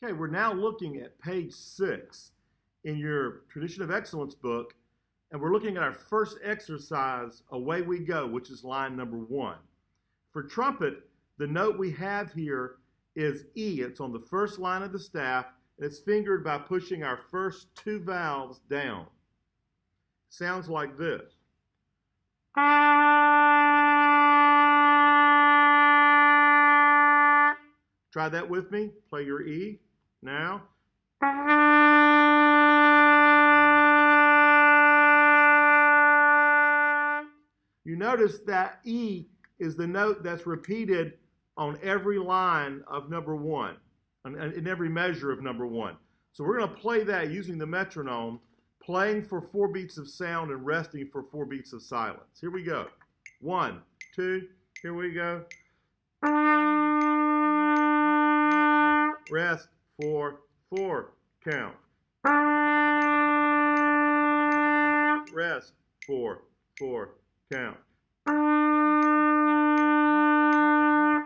Okay, we're now looking at page 6 in your Tradition of Excellence book, and we're looking at our first exercise, Away We Go, which is line number 1. For trumpet, the note we have here is E. It's on the first line of the staff, and it's fingered by pushing our first 2 valves down. Sounds like this. Try that with me. Play your E now. You notice that E is the note that's repeated on every line of number 1, in every measure of number 1. So we're going to play that using the metronome, playing for 4 beats of sound and resting for 4 beats of silence. Here we go. 1, 2, here we go. Rest for 4 count. Rest for 4 count.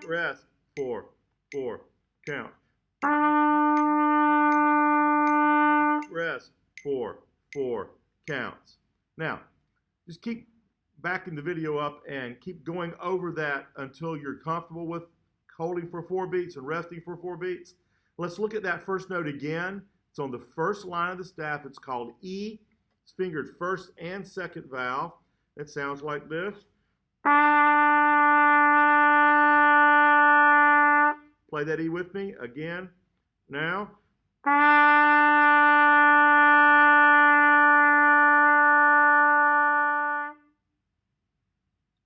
Rest for 4 count. Rest for 4 counts. Now, just keep backing the video up and keep going over that until you're comfortable with holding for 4 beats and resting for 4 beats. Let's look at that first note again. It's on the first line of the staff. It's called E. It's fingered first and second valve. It sounds like this. Play that E with me again. Now.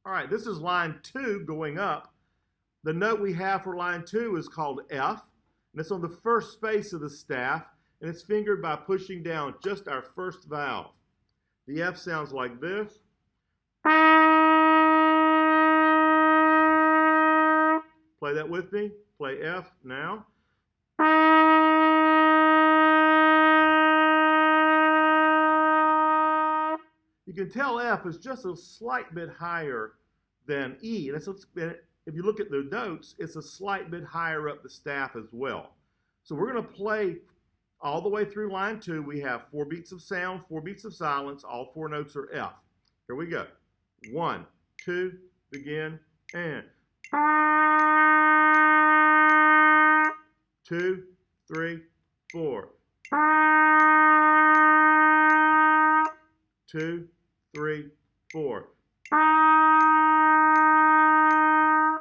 All right, this is line 2 going up. The note we have for line 2 is called F. And it's on the first space of the staff, and it's fingered by pushing down just our first valve. The F sounds like this. Play that with me. Play F now. You can tell F is just a slight bit higher than E. And if you look at the notes, it's a slight bit higher up the staff as well. So we're going to play all the way through line 2. We have 4 beats of sound, 4 beats of silence. All 4 notes are F. Here we go. 1, 2, begin, and 2, 3, 4. 2, 3, 4.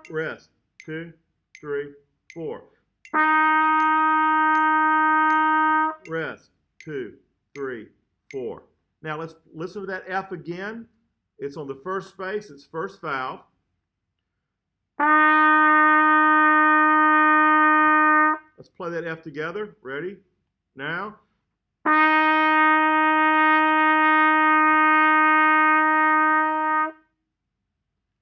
Rest. 2, 3, 4. Rest. 2, 3, 4. Now let's listen to that F again. It's on the first space. It's first valve. Let's play that F together. Ready? Now.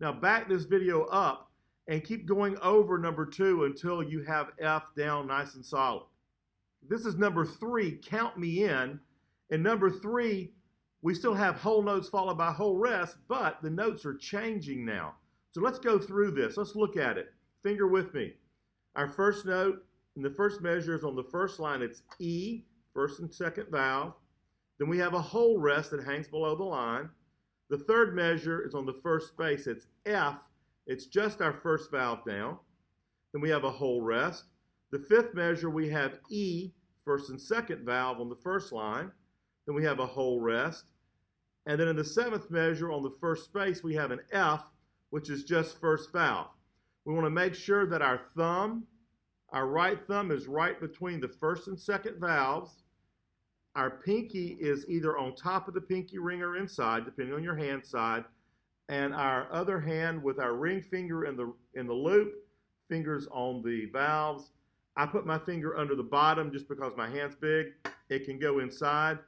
Now back this video up and keep going over number 2 until you have F down nice and solid. This is number 3, count me in. In number 3, we still have whole notes followed by whole rest, but the notes are changing now. So let's go through this. Let's look at it. Finger with me. Our first note in the first measure is on the first line. It's E, first and second valve. Then we have a whole rest that hangs below the line. The third measure is on the first space. It's F. It's just our first valve down. Then we have a whole rest. The fifth measure, we have E, first and second valve on the first line. Then we have a whole rest. And then in the seventh measure on the first space, we have an F, which is just first valve. We want to make sure that our right thumb is right between the first and second valves. Our pinky is either on top of the pinky ring or inside, depending on your hand side. And our other hand with our ring finger in the loop, fingers on the valves. I put my finger under the bottom just because my hand's big. It can go inside.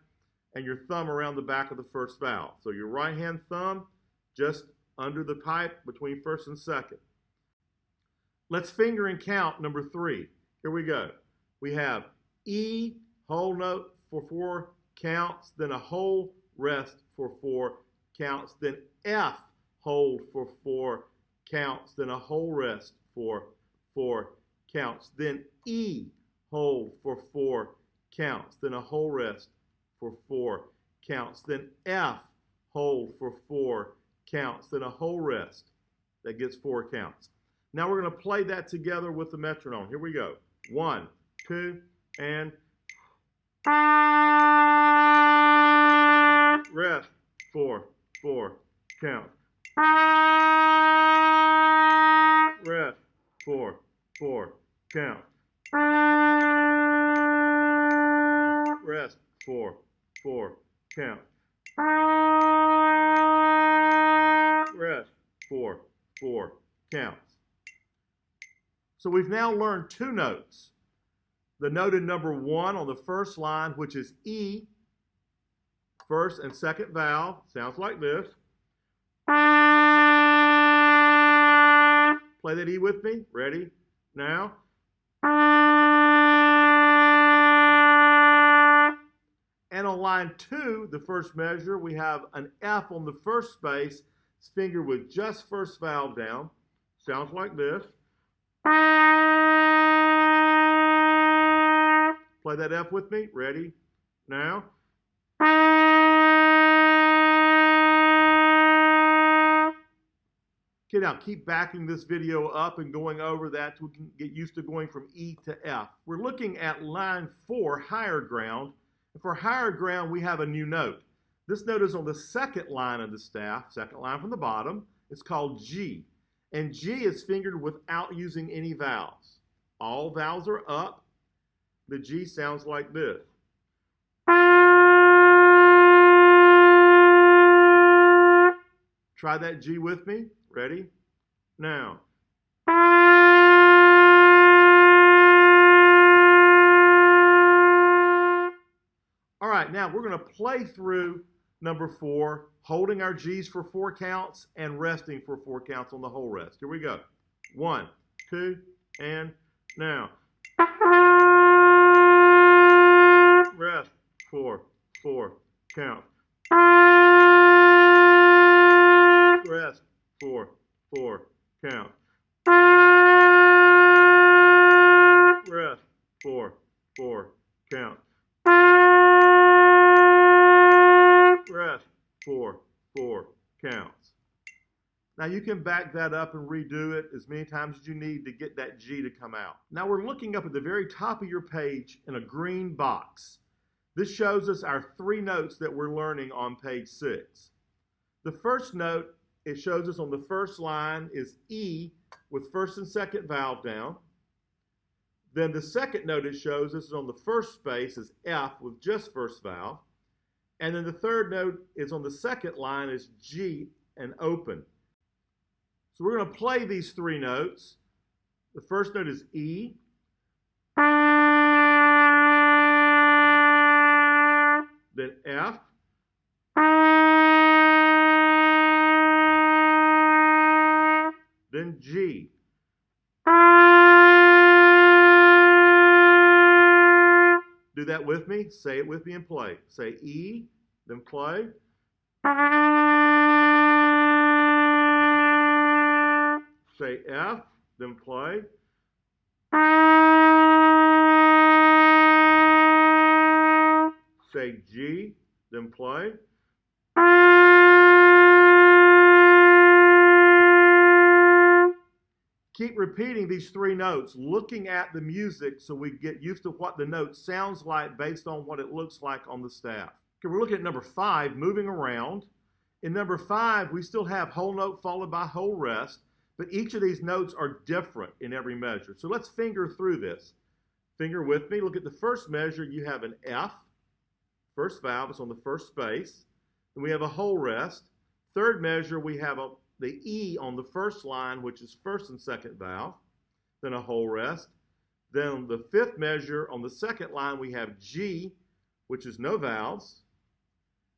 And your thumb around the back of the first valve. So your right hand thumb just under the pipe between first and second. Let's finger and count number 3. Here we go. We have E, whole note for 4 counts, then a whole rest for 4 counts, then F, hold for 4 counts, then a whole rest for 4 counts, then E, hold for 4 counts. Then a whole rest for 4 counts. Then F, hold for 4 counts. Then a whole rest that gets 4 counts. Now we're going to play that together with the metronome. Here we go. 1, 2, and rest, 4, 4 count. Rest, 4, 4 count. Rest, 4, 4 count. Rest, 4, 4 counts. So we've now learned 2 notes. The note in number 1 on the first line, which is E, first and second valve, sounds like this. Play that E with me. Ready? Now. And on line 2, the first measure, we have an F on the first space. It's fingered with just first valve down. Sounds like this. Play that F with me. Ready? Now. Okay, now keep backing this video up and going over that so we can get used to going from E to F. We're looking at line 4, higher ground. And for higher ground, we have a new note. This note is on the second line of the staff, second line from the bottom. It's called G. And G is fingered without using any vowels. All vowels are up. The G sounds like this. Try that G with me. Ready? Now. All right, now we're going to play through number 4, holding our G's for 4 counts and resting for 4 counts on the whole rest. Here we go. 1, 2, and now. Rest, 4, 4 count. Rest, 4, 4 count. Rest, 4, 4 count. Rest, 4, 4 counts. Now you can back that up and redo it as many times as you need to get that G to come out. Now we're looking up at the very top of your page in a green box. This shows us our 3 notes that we're learning on page 6. The first note it shows us on the first line is E with first and second valve down. Then the second note it shows us is on the first space is F with just first valve. And then the third note is on the second line is G and open. So we're going to play these 3 notes. The first note is E. Then F. Then G. Do that with me. Say it with me and play. Say E, then play. Say F, then play. Say G, then play. Keep repeating these 3 notes, looking at the music so we get used to what the note sounds like based on what it looks like on the staff. Okay, we're looking at number 5, moving around. In number 5, we still have whole note followed by whole rest, but each of these notes are different in every measure. So let's finger through this. Finger with me. Look at the first measure. You have an F. First valve is on the first space. And we have a whole rest. Third measure, we have the E on the first line, which is first and second valve, then a whole rest. Then the fifth measure on the second line, we have G, which is no vowels.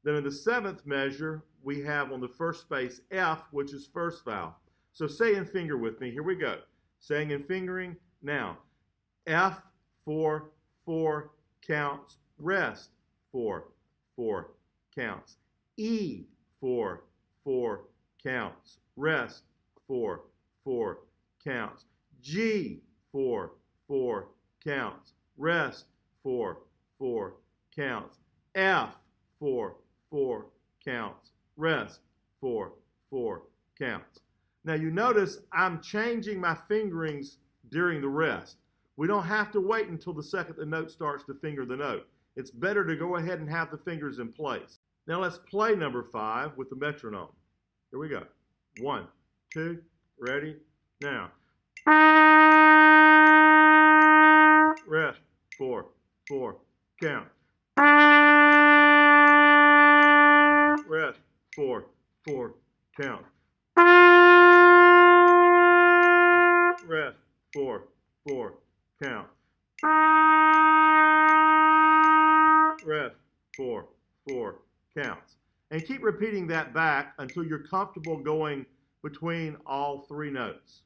Then in the seventh measure, we have on the first space F, which is first valve. So say and finger with me. Here we go. Saying and fingering. Now, F, 4, 4 counts. Rest, 4, 4 counts. E, 4, 4 counts. Rest, 4, 4 counts. G, 4, 4 counts. rest, 4, 4 counts. F, 4, 4 counts. Rest, 4, 4 counts. Now you notice I'm changing my fingerings during the rest. We don't have to wait until the second the note starts to finger the note. It's better to go ahead and have the fingers in place. Now let's play number 5 with the metronome. Here we go. 1, 2, ready, now. Rest, 4, 4, count. Rest, 4, 4, count. Rest, 4, 4, count. Rest, 4, 4 counts. And keep repeating that back until you're comfortable going between all 3 notes.